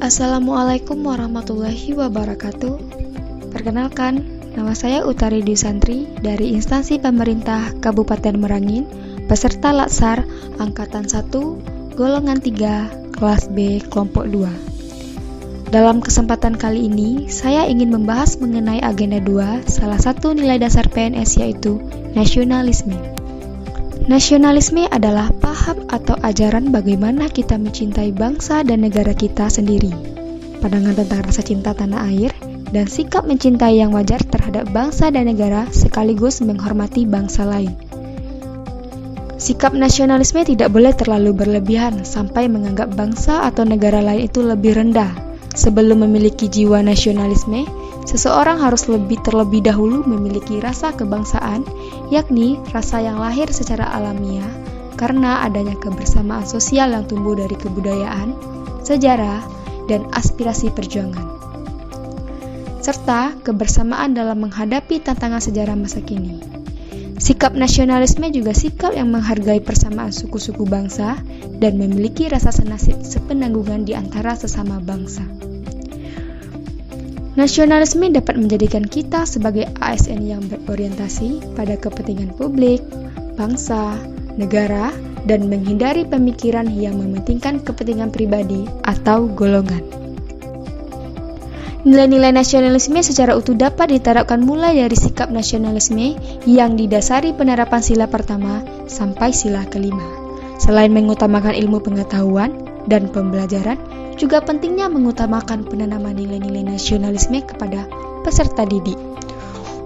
Assalamualaikum warahmatullahi wabarakatuh. Perkenalkan, nama saya Utari Dwi Santri dari instansi pemerintah Kabupaten Merangin, peserta Latsar Angkatan 1, Golongan 3, Kelas B, Kelompok 2. Dalam kesempatan kali ini, saya ingin membahas mengenai agenda 2, salah satu nilai dasar PNS yaitu nasionalisme. Nasionalisme adalah paham atau ajaran bagaimana kita mencintai bangsa dan negara kita sendiri. Pandangan tentang rasa cinta tanah air dan sikap mencintai yang wajar terhadap bangsa dan negara sekaligus menghormati bangsa lain. Sikap nasionalisme tidak boleh terlalu berlebihan sampai menganggap bangsa atau negara lain itu lebih rendah. Sebelum memiliki jiwa nasionalisme, seseorang harus terlebih dahulu memiliki rasa kebangsaan, yakni rasa yang lahir secara alamiah karena adanya kebersamaan sosial yang tumbuh dari kebudayaan, sejarah, dan aspirasi perjuangan, serta kebersamaan dalam menghadapi tantangan sejarah masa kini. Sikap nasionalisme juga sikap yang menghargai persamaan suku-suku bangsa dan memiliki rasa senasib sepenanggungan di antara sesama bangsa. Nasionalisme dapat menjadikan kita sebagai ASN yang berorientasi pada kepentingan publik, bangsa, negara, dan menghindari pemikiran yang mementingkan kepentingan pribadi atau golongan. Nilai-nilai nasionalisme secara utuh dapat diterapkan mulai dari sikap nasionalisme yang didasari penerapan sila pertama sampai sila kelima. Selain mengutamakan ilmu pengetahuan dan pembelajaran, juga pentingnya mengutamakan penanaman nilai-nilai nasionalisme kepada peserta didik.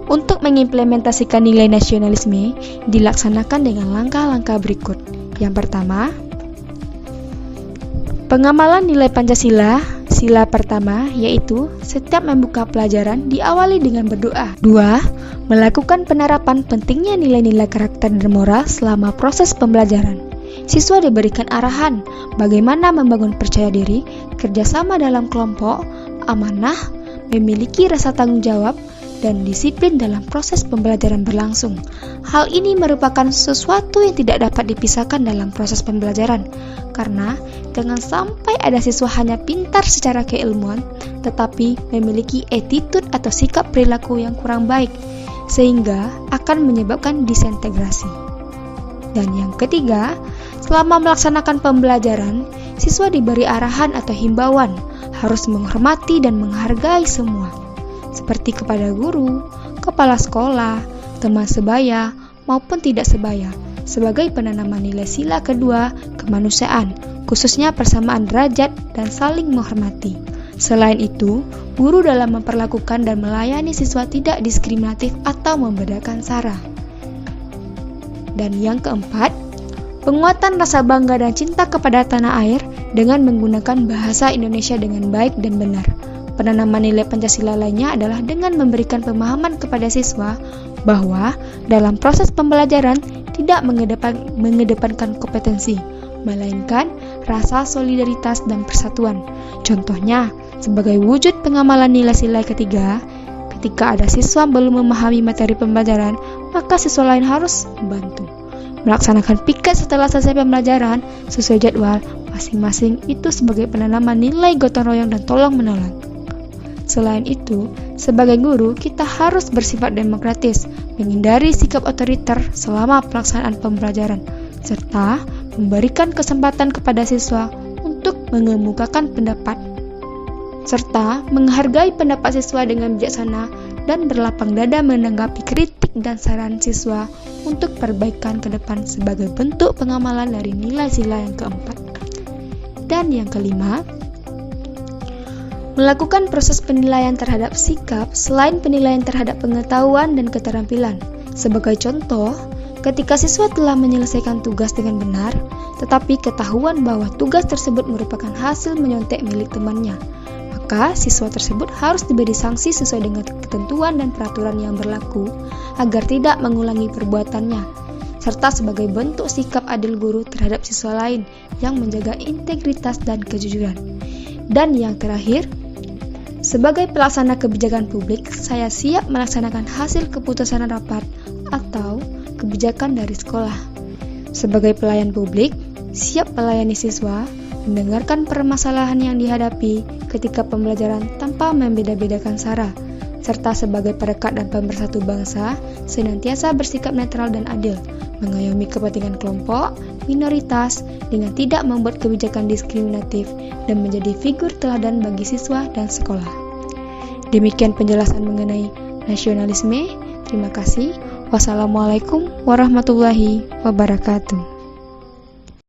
Untuk mengimplementasikan nilai nasionalisme, dilaksanakan dengan langkah-langkah berikut. Yang pertama, pengamalan nilai Pancasila. Sila pertama yaitu setiap membuka pelajaran diawali dengan berdoa. 2. Melakukan penerapan pentingnya nilai-nilai karakter dan moral selama proses pembelajaran. Siswa diberikan arahan bagaimana membangun percaya diri, kerjasama dalam kelompok, amanah, memiliki rasa tanggung jawab, dan disiplin dalam proses pembelajaran berlangsung. Hal ini merupakan sesuatu yang tidak dapat dipisahkan dalam proses pembelajaran, karena jangan sampai ada siswa hanya pintar secara keilmuan, tetapi memiliki attitude atau sikap perilaku yang kurang baik, sehingga akan menyebabkan disintegrasi. Dan yang ketiga, selama melaksanakan pembelajaran, siswa diberi arahan atau himbauan harus menghormati dan menghargai semua, seperti kepada guru, kepala sekolah, teman sebaya, maupun tidak sebaya, sebagai penanaman nilai sila kedua kemanusiaan, khususnya persamaan derajat dan saling menghormati. Selain itu, guru dalam memperlakukan dan melayani siswa tidak diskriminatif atau membedakan sara. Dan yang keempat, penguatan rasa bangga dan cinta kepada tanah air dengan menggunakan bahasa Indonesia dengan baik dan benar. Penanaman nilai Pancasila lainnya adalah dengan memberikan pemahaman kepada siswa bahwa dalam proses pembelajaran tidak mengedepankan kompetensi, melainkan rasa solidaritas dan persatuan. Contohnya, sebagai wujud pengamalan nilai sila ketiga, ketika ada siswa belum memahami materi pembelajaran, maka siswa lain harus membantu. Melaksanakan piket setelah selesai pembelajaran sesuai jadwal masing-masing itu sebagai penanaman nilai gotong royong dan tolong-menolong. Selain itu, sebagai guru, kita harus bersifat demokratis, menghindari sikap otoriter selama pelaksanaan pembelajaran, serta memberikan kesempatan kepada siswa untuk mengemukakan pendapat, serta menghargai pendapat siswa dengan bijaksana dan berlapang dada menanggapi kritik dan saran siswa untuk perbaikan ke depan sebagai bentuk pengamalan dari nilai sila yang keempat. Dan yang kelima, melakukan proses penilaian terhadap sikap selain penilaian terhadap pengetahuan dan keterampilan. Sebagai contoh, ketika siswa telah menyelesaikan tugas dengan benar, tetapi ketahuan bahwa tugas tersebut merupakan hasil menyontek milik temannya, maka siswa tersebut harus diberi sanksi sesuai dengan ketentuan dan peraturan yang berlaku agar tidak mengulangi perbuatannya, serta sebagai bentuk sikap adil guru terhadap siswa lain yang menjaga integritas dan kejujuran. Dan yang terakhir, sebagai pelaksana kebijakan publik, saya siap melaksanakan hasil keputusan rapat atau kebijakan dari sekolah. Sebagai pelayan publik, siap melayani siswa, mendengarkan permasalahan yang dihadapi ketika pembelajaran tanpa membeda-bedakan sara, serta sebagai perekat dan pemersatu bangsa, senantiasa bersikap netral dan adil, mengayomi kepentingan kelompok, minoritas, dengan tidak membuat kebijakan diskriminatif, dan menjadi figur teladan bagi siswa dan sekolah. Demikian penjelasan mengenai nasionalisme. Terima kasih. Wassalamualaikum warahmatullahi wabarakatuh.